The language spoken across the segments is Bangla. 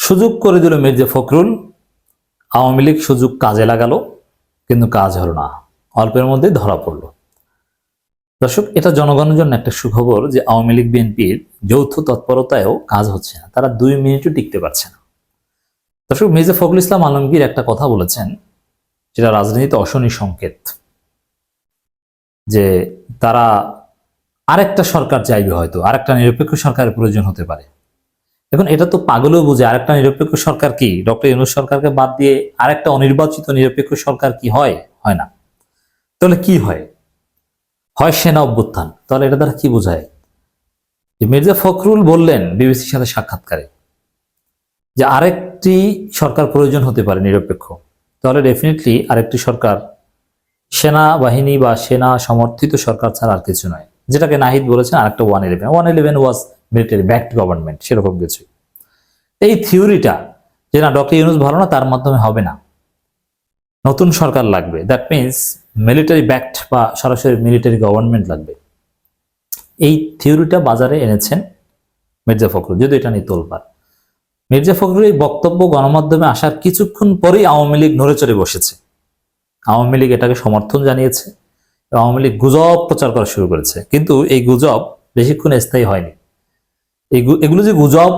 সুযোগ করে দিল মির্জা ফখরুল। আওয়ামী লীগ সুযোগ কাজে লাগালো, কিন্তু কাজ হলো না, অল্পের মধ্যেই ধরা পড়লো। দর্শক, এটা জনগণের জন্য একটা সুখবর যে আওয়ামী লীগ বিএনপির যৌথ তৎপরতায়ও কাজ হচ্ছে না, তারা 2 মিনিটও টিকতে পারছে না। দর্শক, মির্জা ফখরুল ইসলাম আলমগীর একটা কথা বলেছেন, যেটা রাজনীতিতে অশনি সংকেত, যে তারা আরেকটা সরকার চাইবে, হয়তো আরেকটা নিরপেক্ষ সরকারের প্রয়োজন হতে পারে। এখন এটা তো পাগলেও বুঝে, আরেকটা নিরপেক্ষ সরকার কি? ডক্টর ইউনূস সরকারকে বাদ দিয়ে আরেকটা অনির্বাচিত নিরপেক্ষ সরকার কি হয়? হয় না। তাহলে কি হয়? হয় সেনা অভ্যুত্থান। তাহলে এটা দ্বারা কি বোঝায়? যে মির্জা ফখরুল বললেন বিবিসির সাথে সাক্ষাৎকারে যে আরেকটি সরকার প্রয়োজন হতে পারে নিরপেক্ষ। তাহলে ডেফিনেটলি আরেকটি সরকার সেনাবাহিনী বা সেনা সমর্থিত সরকার ছাড়া আর কিছু নয়, যেটাকে নাহিদ বলেছেন আরেকটা 111 ওয়াজ মিলিটারি ব্যাকড গভর্নমেন্ট, সেরকম কিছু। এই থিওরিটা যে না, ডক্টর ইউনূস ভালো না, তার মাধ্যমে হবে না, নতুন সরকার লাগবে, দ্যাট মিনস মিলিটারি ব্যাকড বা সরাসরি মিলিটারি গভর্নমেন্ট লাগবে, এই থিওরিটা বাজারে এনেছেন মির্জা ফখরুল। যদি এটা নিয়ে তোলপাড়, মির্জা ফখরুল এই বক্তব্য গণমাধ্যমে আসার কিছুক্ষণ পরেই আওয়ামী লীগ নড়ে চড়ে বসেছে। আওয়ামী লীগ এটাকে সমর্থন জানিয়েছে, আওয়ামী লীগ গুজব প্রচার করা শুরু করেছে। কিন্তু এই গুজব বেশিক্ষণ স্থায়ী হয়নি। এগুলো যে গুজব,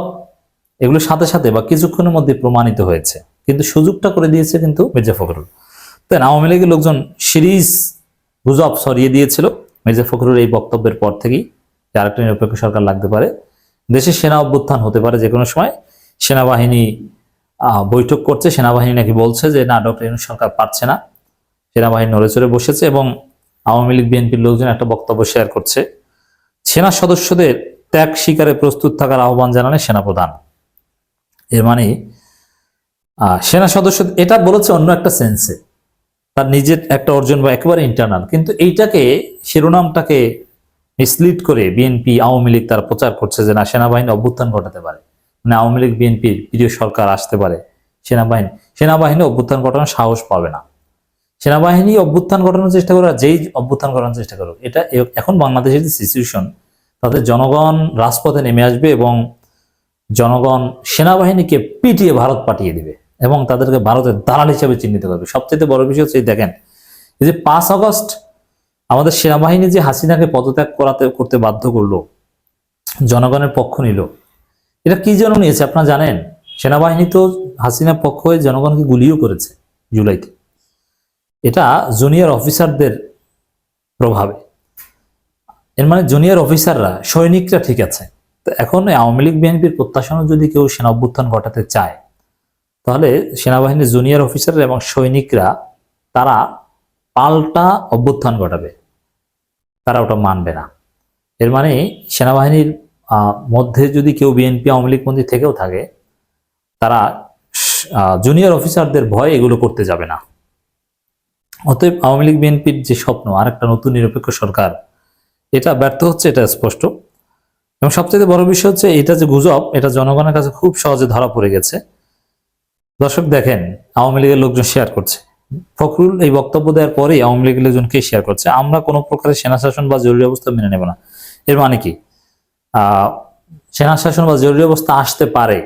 এগুলোর সাথে সাথে বা কিছুক্ষণের মধ্যে প্রমাণিত হয়েছে, কিন্তু সুযোগটা করে দিয়েছে কিন্তু মির্জা ফখরুল। তাই আওয়ামী লীগের লোকজন সিরিজ গুজব ছড়িয়ে দিয়েছিল মির্জা ফখরুল এই বক্তব্যের পর থেকেই, যে আরেকটা নিরপেক্ষ সরকার লাগতে পারে, দেশে সেনা অভ্যুত্থান হতে পারে যে কোনো সময়, সেনাবাহিনী বৈঠক করছে, সেনাবাহিনী নাকি বলছে যে না, ডক্টর ইউনূস সরকার পারছে না, সেনাবাহিনী নড়ে চড়ে বসেছে। এবং আওয়ামী লীগ বিএনপির লোকজন একটা বক্তব্য শেয়ার করছে, সেনা সদস্যদের ত্যাগ স্বীকারে প্রস্তুত থাকার আহ্বান জানালেন সেনাপ্রধান। এর মানে সেনা সদস্য, এটা বলেছে অন্য একটা সেন্সে, তার নিজের একটা অর্জন বা একেবারে ইন্টারনাল, কিন্তু এইটাকে শিরোনামটাকে মিসলিড করে বিএনপি আওয়ামী লীগ তারা প্রচার করছে যে না, সেনাবাহিনী অভ্যুত্থান ঘটাতে পারে, মানে আওয়ামী লীগ বিএনপির প্রিয় সরকার আসতে পারে, সেনাবাহিনী অভ্যুত্থান ঘটানোর সাহস পাবে না। সেনাবাহিনী অভ্যুত্থান ঘটানোর চেষ্টা করো, যেই অভ্যুত্থান ঘটানোর চেষ্টা করো, এটা এখন বাংলাদেশের যে সিচুয়েশন, তাদের জনগণ রাজপথে নেমে আসবে এবং জনগণ সেনাবাহিনীকে পিটিয়ে ভারত পাঠিয়ে দিবে এবং তাদেরকে ভারতের দালাল হিসেবে চিহ্নিত করবে। সবচেয়ে বড় বিষয় হচ্ছে, দেখেন, এই যে 5 আগস্ট আমাদের সেনাবাহিনী যে হাসিনাকে পদত্যাগ করতে বাধ্য করলো, জনগণের পক্ষ নিল, এটা কি জন্য নিয়েছে আপনারা জানেন? সেনাবাহিনী তো হাসিনার পক্ষ হয়ে জনগণকে গুলিও করেছে জুলাইতে, এটা জুনিয়র অফিসারদের প্রভাবে। এর মানে জুনিয়র অফিসাররা, সৈনিকরা ঠিক আছে। তো এখন আওয়ামী লীগ বিএনপির প্রত্যাশানো যদি কেউ সেনা অভ্যুত্থান ঘটাতে চায়, তাহলে সেনাবাহিনীর জুনিয়র অফিসাররা এবং সৈনিকরা তারা পাল্টা অভ্যুত্থান ঘটাবে, তারা ওটা মানবে না। এর মানে সেনাবাহিনীর মধ্যে যদি কেউ বিএনপি আওয়ামী লীগ পন্থী থেকেও থাকে, তারা জুনিয়র অফিসারদের ভয় এগুলো করতে যাবে না। অতএব আওয়ামী লীগ বিএনপির যে স্বপ্ন আরেকটা নতুন নিরপেক্ষ সরকার, এটা ব্যর্থ হচ্ছে, এটা স্পষ্ট। এবং সবচেয়ে বড় বিষয় হচ্ছে, এটা যে গুজব, এটা জনগণের কাছে খুব সহজে ধরা পড়ে গেছে। দর্শক দেখেন, আওয়ামী লীগের লোকজন শেয়ার করছে, ফখরুল এই বক্তব্য দেওয়ার পরেই আওয়ামী লীগের লোকজনকে শেয়ার করছে, আমরা কোনো প্রকারের সেনা শাসন বা জরুরি অবস্থা মেনে নেব না। এর মানে কি? সেনা শাসন বা জরুরি অবস্থা আসতে পারে,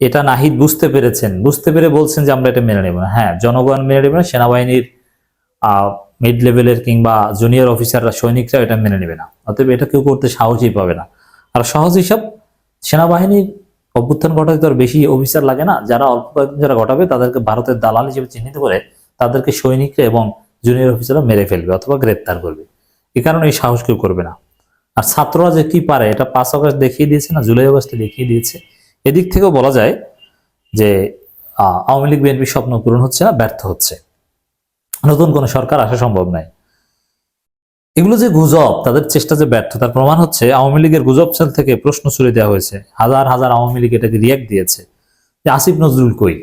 এটা নাহিদ বুঝতে পেরেছেন, বুঝতে পেরে বলছেন যে আমরা এটা মেনে নেব না। হ্যাঁ, জনগণ মেনে নেবে না, সেনাবাহিনীর মিড লেভেলের কিংবা জুনিয়র অফিসাররা, সৈনিকরা এটা মেনে নেবে না। অতএব এটা কেউ করতে সাহসই পাবে না। আর সহজ হিসাব, সেনাবাহিনীর অভ্যুত্থান ঘটাতে তো আর বেশি অফিসার লাগে না, যারা অল্প কয়েকজন যারা ঘটাবে তাদেরকে ভারতের দালাল হিসেবে চিহ্নিত করে তাদেরকে সৈনিকরা এবং জুনিয়র অফিসাররা মেরে ফেলবে অথবা গ্রেপ্তার করবে। এ কারণে এই সাহস কেউ করবে না। আর ছাত্ররা যে কি পারে, এটা 5 আগস্ট দেখিয়ে দিয়েছে, না জুলাই আগস্টে দেখিয়ে দিয়েছে। এদিক থেকেও বলা যায় যে আওয়ামী লীগ বিএনপির স্বপ্ন পূরণ হচ্ছে না, ব্যর্থ হচ্ছে, নতুন কোনো সরকার আসা সম্ভব নয়। এগুলো যে গুজব, তাদের চেষ্টা যে ব্যর্থ, তার প্রমাণ হচ্ছে আওয়ামী লীগের গুজব সেল থেকে প্রশ্ন ছুড়ে দেওয়া হয়েছে, হাজার হাজার আওয়ামী লীগ এটাকে রিয়াক্ট দিয়েছে যে আসিফ নজরুল কই,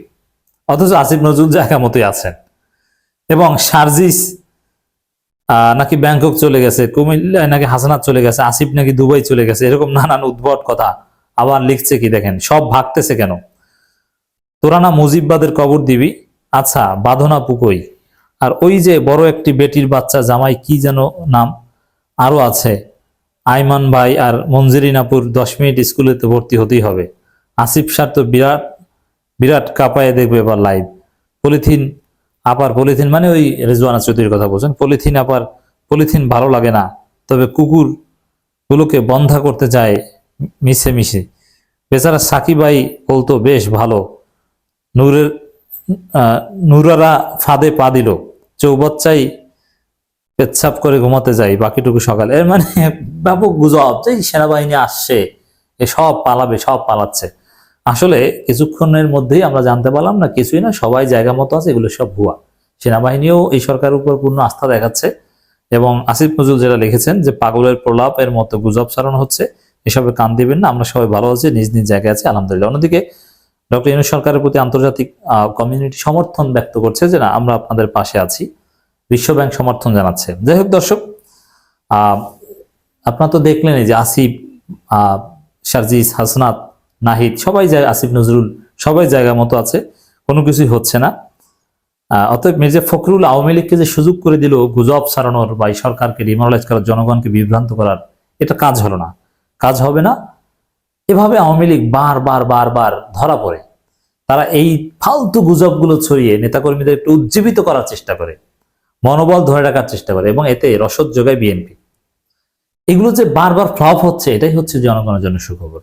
অথচ আসিফ নজরুল জায়গা মতোই আছেন। এবং সার্জিস নাকি ব্যাংকক চলে গেছে, কুমিল্লায় নাকি হাসানাত চলে গেছে, আসিফ নাকি দুবাই চলে গেছে, এরকম নানান উদ্ভট কথা আবার লিখছে। কি দেখেন, সব ভাগতেছে কেন? তোরা না মুজিববাদের কবর দিবি, আচ্ছা বাঁধনা পুকই, আর ওই যে বড় একটি বেটির বাচ্চা জামাই, কি যেন নাম, আরো আছে আইমান ভাই আর মঞ্জুরিনাপুর 10 মিনিট স্কুলেতে ভর্তি হতেই হবে। আসিফ স্যার তো বিরাট বিরাট কাঁপায় দেখবে এবার লাইভ। পলিথিন পলিথিন মানে ওই রেজওয়ানা চৌধুরীর কথা বলছেন, পলিথিন ভালো লাগে না, তবে কুকুর গুলোকে বন্ধা করতে চায় মিশে মিশে। বেচারা সাকিব ভাই বলতো বেশ ভালো, নূরের নূরারা ফাঁদে পা দিল, চৌবাচ্চাই পেচ্ছাপ করে ঘুমাতে যাই, বাকিটুকু সকালে। এর মানে ব্যাপক গুজব যে সেনাবাহিনী আসছে, এ সব পালাবে, সব পালাচ্ছে। আসলে কিছুক্ষণের মধ্যেই আমরা জানতে পারলাম না কিছুই না, সবাই জায়গা মতো আছে, এগুলো সব ভুয়া। সেনাবাহিনীও এই সরকারের উপর পূর্ণ আস্থা দেখাচ্ছে, এবং আসিফ নজরুল যেটা লিখেছেন যে পাগলের প্রলাপের মতো গুজব ছড়ানো হচ্ছে, এসবে কান দিবেন না, আমরা সবাই ভালো আছি, নিজ নিজ জায়গায় আছে, আলহামদুলিল্লাহ। অন্যদিকে ডক্টর ইউনূস সরকারের প্রতি আন্তর্জাতিক কমিউনিটি সমর্থন ব্যক্ত করছে যে না, আমরা আপনাদের পাশে আছি, বিশ্বব্যাংক সমর্থন জানাচ্ছে। যাই হোক দর্শক, আপনারা তো দেখলেনই যে আসিফ, সার্জিস, হাসনাত, নাহিদ সবাই যায়, আসিফ নজরুল সবাই জায়গা মতো আছে, কোনো কিছুই হচ্ছে না। অতএব মির্জা ফখরুল আওয়ামী লীগকে যে সুযোগ করে দিল গুজব ছড়ানোর বা এই সরকারকে ডিমোরালাইজ করার, জনগণকে বিভ্রান্ত করার, এটা কাজ হলো না, কাজ হবে না। এভাবে আওয়ামী লীগ বার ধরা পড়ে। তারা এই ফালতু গুজবগুলো ছড়িয়ে নেতাকর্মীদের একটু উজ্জীবিত করার চেষ্টা করে, মনোবল ধরে রাখার চেষ্টা করে, এবং এতে রসদ যোগায় বিএনপি। এগুলো যে বারবার ফ্লপ হচ্ছে, এটাই হচ্ছে জনগণের জন্য সুখবর।